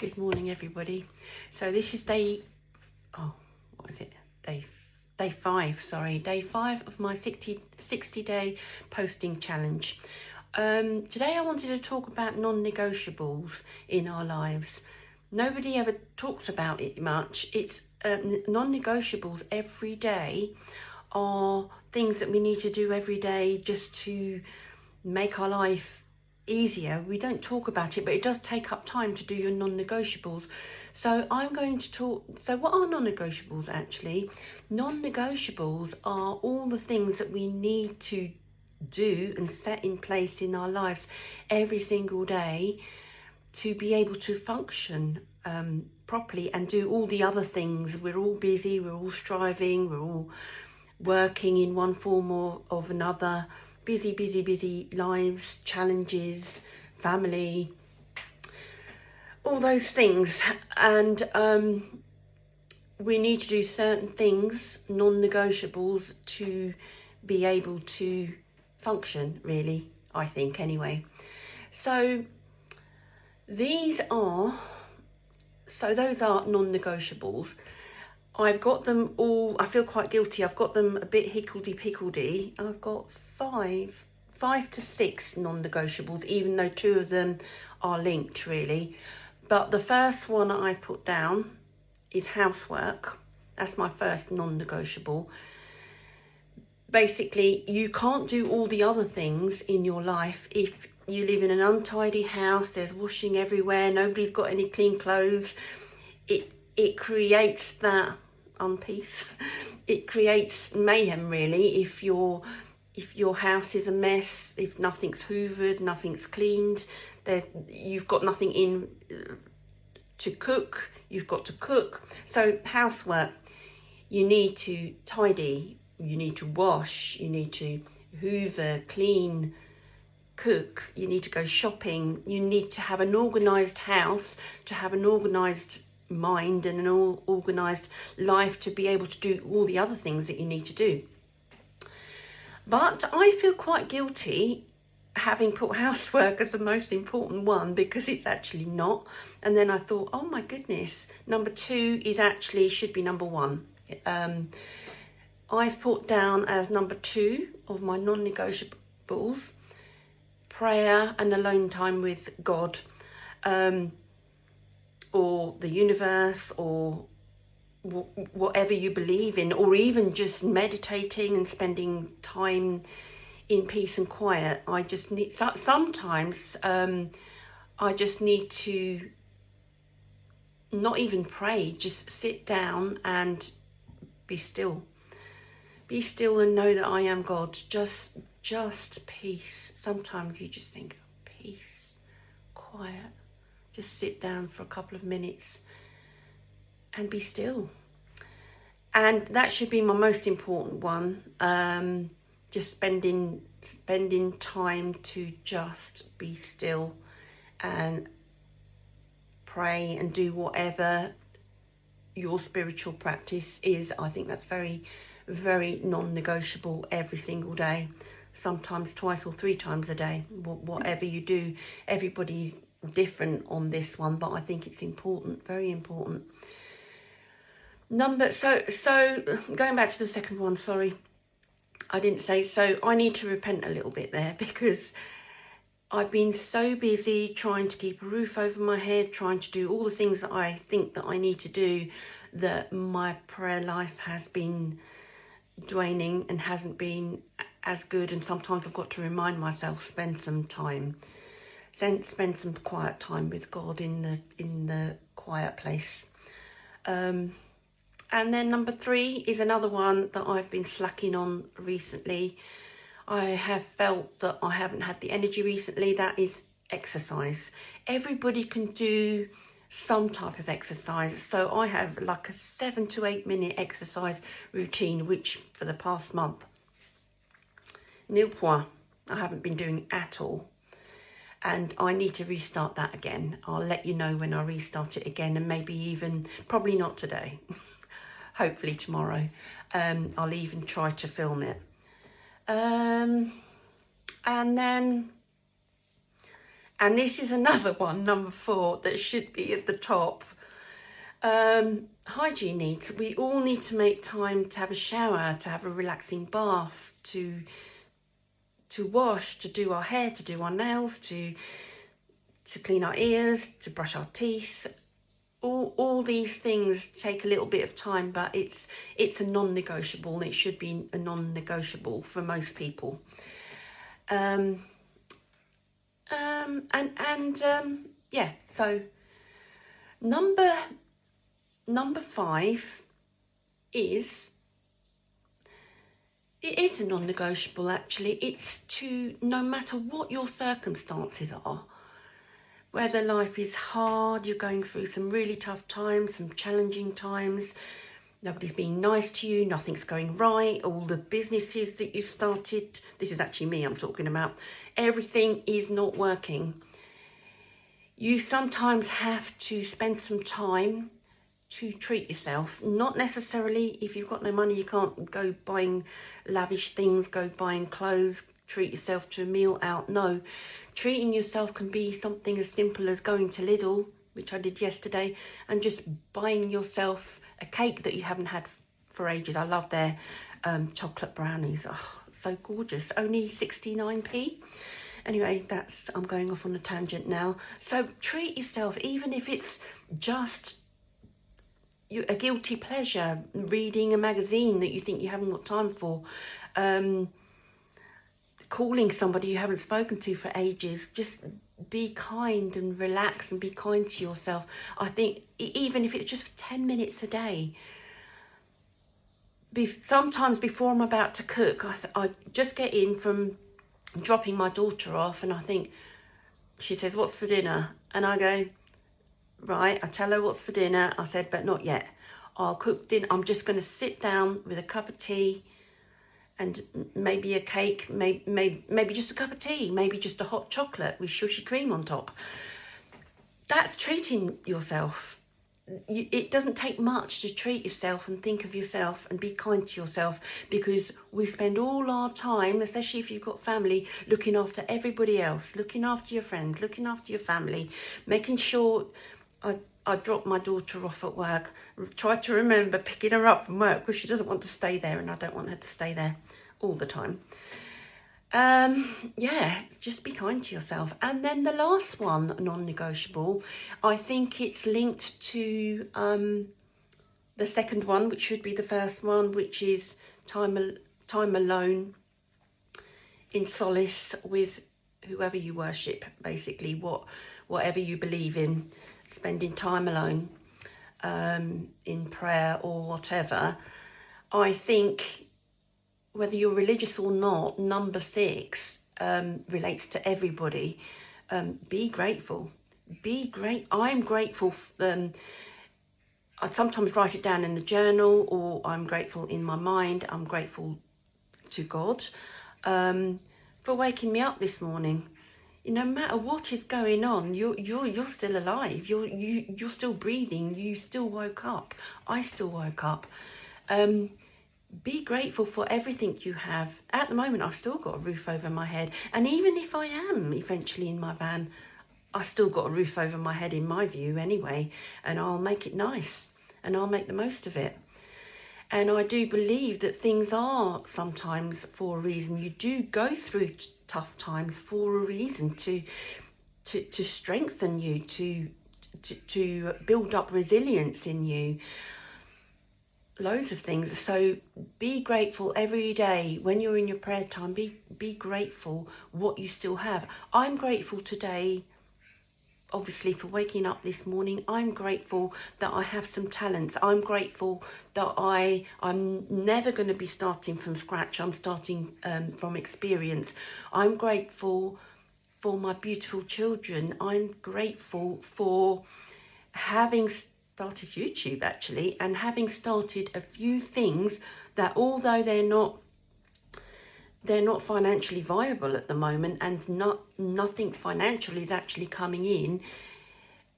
Good morning, everybody. So this is day 5, sorry. Day 5 of my 60-day posting challenge. Today I wanted to talk about non-negotiables in our lives. Nobody ever talks about it much. It's non-negotiables every day are things that we need to do every day just to make our life easier. We don't talk about it, but it does take up time to do your non-negotiables. So I'm going to talk. So what are non-negotiables actually? Non-negotiables are all the things that we need to do and set in place in our lives every single day to be able to function properly and do all the other things. We're all busy, we're all striving, we're all working in one form or of another. Busy lives, challenges, family, all those things. And we need to do certain things, non-negotiables, to be able to function, really, I think, anyway. So those are non-negotiables. I've got them all. I feel quite guilty. I've got them a bit higgledy-piggledy. I've got five to six non-negotiables, even though 2 of them are linked, really. But the first one I've put down is housework. That's my first non-negotiable. Basically, you can't do all the other things in your life if you live in an untidy house. There's washing everywhere. Nobody's got any clean clothes. It creates that unpeace. It creates mayhem, really, if your house is a mess, if nothing's hoovered, nothing's cleaned, you've got nothing in to cook, you've got to cook. So housework, you need to tidy, you need to wash, you need to hoover, clean, cook, you need to go shopping, you need to have an organised house, to have an organised mind and an organised life to be able to do all the other things that you need to do. But I feel quite guilty having put housework as the most important one, because it's actually not. And then I thought, oh my goodness, number 2 should be number 1. I've put down as number 2 of my non-negotiables prayer and alone time with God, or the universe, or whatever you believe in, or even just meditating and spending time in peace and quiet. I just need sometimes I just need to not even pray, just sit down and be still and know that I am God. Just peace. Sometimes you just think peace, quiet, just sit down for a couple of minutes and be still. And that should be my most important one. Just spending time to just be still and pray and do whatever your spiritual practice is. I think that's very, very non-negotiable every single day, sometimes 2 or 3 times a day. Whatever you do, everybody's different on this one, but I think it's important, very important. So going back to the second one, sorry, I didn't say. So I need to repent a little bit there, because I've been so busy trying to keep a roof over my head, trying to do all the things that I think that I need to do, that my prayer life has been waning and hasn't been as good. And sometimes I've got to remind myself, spend some quiet time with God in the quiet place. And then number 3 is another one that I've been slacking on recently. I have felt that I haven't had the energy recently. That is exercise. Everybody can do some type of exercise. So I have like a 7 to 8 minute exercise routine, which for the past month, nil point, I haven't been doing at all. And I need to restart that again. I'll let you know when I restart it again, and maybe even, probably not today, hopefully tomorrow. I'll even try to film it. And And this is another one, number 4, that should be at the top. Hygiene needs. We all need to make time to have a shower, to have a relaxing bath, to wash, to do our hair, to do our nails, to clean our ears, to brush our teeth. All these things take a little bit of time, but it's a non-negotiable, and it should be a non-negotiable for most people. Yeah, so number 5 is, it is a non-negotiable actually. It's to, no matter what your circumstances are, whether life is hard, you're going through some really tough times, some challenging times, nobody's being nice to you, nothing's going right, all the businesses that you've started, this is actually me I'm talking about, everything is not working. You sometimes have to spend some time to treat yourself. Not necessarily, if you've got no money, you can't go buying lavish things, go buying clothes, treat yourself to a meal out. No, treating yourself can be something as simple as going to Lidl, which I did yesterday, and just buying yourself a cake that you haven't had for ages. I love their chocolate brownies. Oh, so gorgeous. Only 69p. Anyway, I'm going off on a tangent now. So treat yourself, even if it's just a guilty pleasure, reading a magazine that you think you haven't got time for, calling somebody you haven't spoken to for ages. Just be kind and relax and be kind to yourself. I think even if it's just for 10 minutes a day. Sometimes before I'm about to cook, I just get in from dropping my daughter off, and I think, she says, what's for dinner? And I go, right, I tell her what's for dinner. I said, but not yet. I'll cook dinner. I'm just going to sit down with a cup of tea and maybe a cake, maybe just a cup of tea, maybe just a hot chocolate with shushy cream on top. That's treating yourself. It doesn't take much to treat yourself and think of yourself and be kind to yourself, because we spend all our time, especially if you've got family, looking after everybody else, looking after your friends, looking after your family, making sure. I dropped my daughter off at work, try to remember picking her up from work because she doesn't want to stay there, and I don't want her to stay there all the time. Yeah, just be kind to yourself. And then the last one, non-negotiable, I think it's linked to the second one, which should be the first one, which is time alone in solace with whoever you worship, basically, whatever you believe in, spending time alone in prayer or whatever. I think whether you're religious or not, number 6 relates to everybody. Be grateful. Be great. I'm grateful. I sometimes write it down in the journal, or I'm grateful in my mind. I'm grateful to God for waking me up this morning. No matter what is going on, you're still alive. You're still breathing. You still woke up. I still woke up. Be grateful for everything you have. At the moment, I've still got a roof over my head. And even if I am eventually in my van, I've still got a roof over my head in my view anyway. And I'll make it nice. And I'll make the most of it. And I do believe that things are sometimes for a reason. You do go through tough times for a reason, to strengthen you, to build up resilience in you. Loads of things. So be grateful every day. When you're in your prayer time, be grateful what you still have. I'm grateful today, obviously, for waking up this morning. I'm grateful that I have some talents. I'm grateful that I'm never going to be starting from scratch. I'm starting from experience. I'm grateful for my beautiful children. I'm grateful for having started YouTube, actually, and having started a few things that, although they're not financially viable at the moment, and nothing financial is actually coming in,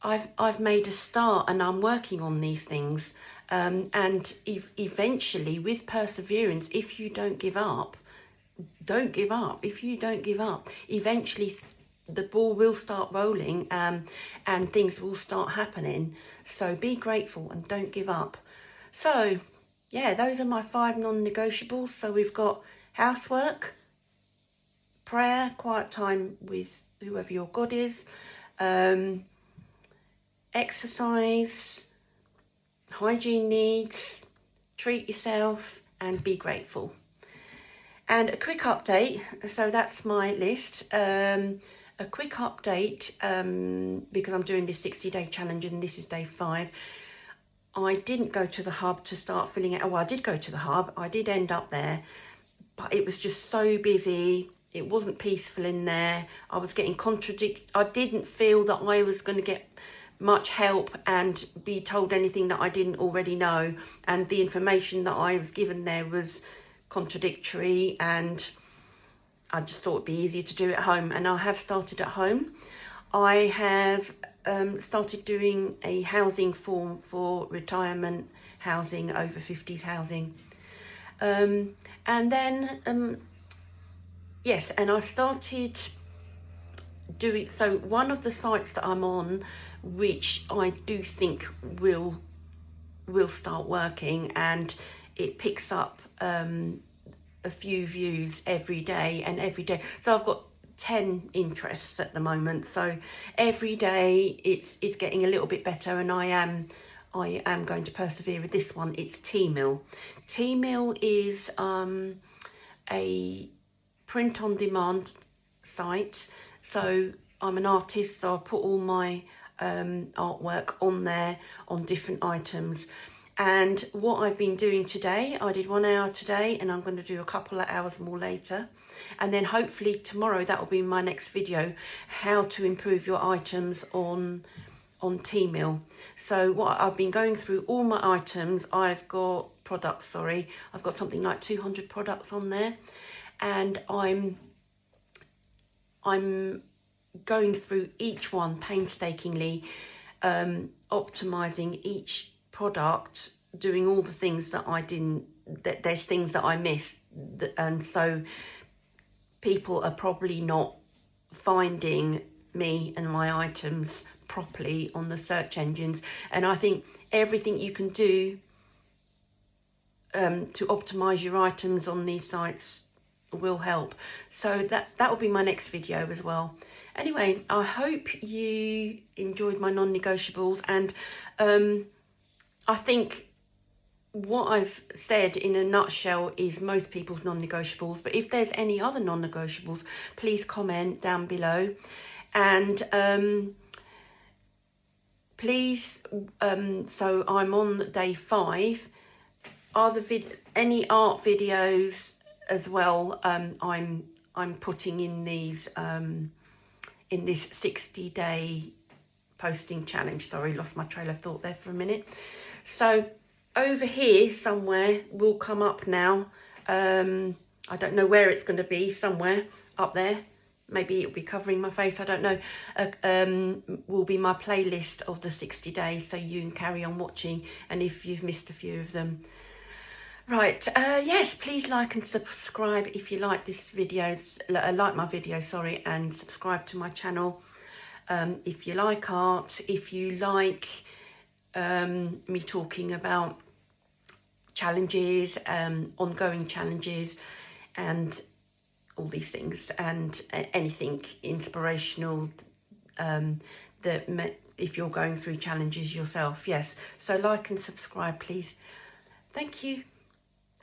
I've made a start, and I'm working on these things, and eventually, with perseverance, if you don't give up, don't give up. If you don't give up, eventually the ball will start rolling, and things will start happening. So be grateful and don't give up. So yeah, those are my 5 non-negotiables. So we've got housework, prayer, quiet time with whoever your God is, exercise, hygiene needs, treat yourself, and be grateful. And a quick update, so that's my list. A quick update, because I'm doing this 60-day challenge and this is day 5. I didn't go to the hub to start filling it. Oh, I did go to the hub. I did end up there, but it was just so busy. It wasn't peaceful in there. I was getting I didn't feel that I was going to get much help and be told anything that I didn't already know. And the information that I was given there was contradictory, and I just thought it'd be easier to do it at home. And I have started at home. I have started doing a housing form for retirement housing, over 50s housing. And then, yes, and I started doing, so one of the sites that I'm on, which I do think will start working, and it picks up a few views every day. So I've got 10 interests at the moment, so every day it's getting a little bit better, and I am going to persevere with this one. It's T-Mill. T-Mill is a print-on-demand site. So I'm an artist, so I put all my artwork on there on different items. And what I've been doing today, I did 1 hour today, and I'm going to do a couple of hours more later. And then hopefully tomorrow, that will be my next video, how to improve your items on T-Mill. So what I've been going through all my items, I've got something like 200 products on there, and I'm going through each one painstakingly, optimizing each product, doing all the things that I didn't, there's things that I missed, and so people are probably not finding me and my items properly on the search engines. And I think everything you can do to optimize your items on these sites will help. So that will be my next video as well. Anyway, I hope you enjoyed my non-negotiables, and I think what I've said in a nutshell is most people's non-negotiables. But if there's any other non-negotiables, please comment down below. And please, so I'm on day 5. Are the any art videos as well? I'm putting in these in this 60-day posting challenge. Sorry, lost my trail of thought there for a minute. So over here somewhere will come up now. I don't know where it's going to be, somewhere up there. Maybe it'll be covering my face, I don't know. Will be my playlist of the 60 days, so you can carry on watching, and if you've missed a few of them. Right, yes, please like and subscribe if you like this video, like my video, sorry, and subscribe to my channel. If you like art, if you like me talking about challenges, ongoing challenges, and all these things, and anything inspirational, if you're going through challenges yourself, yes. So like and subscribe, please. Thank you,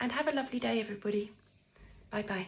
and have a lovely day, everybody. Bye bye.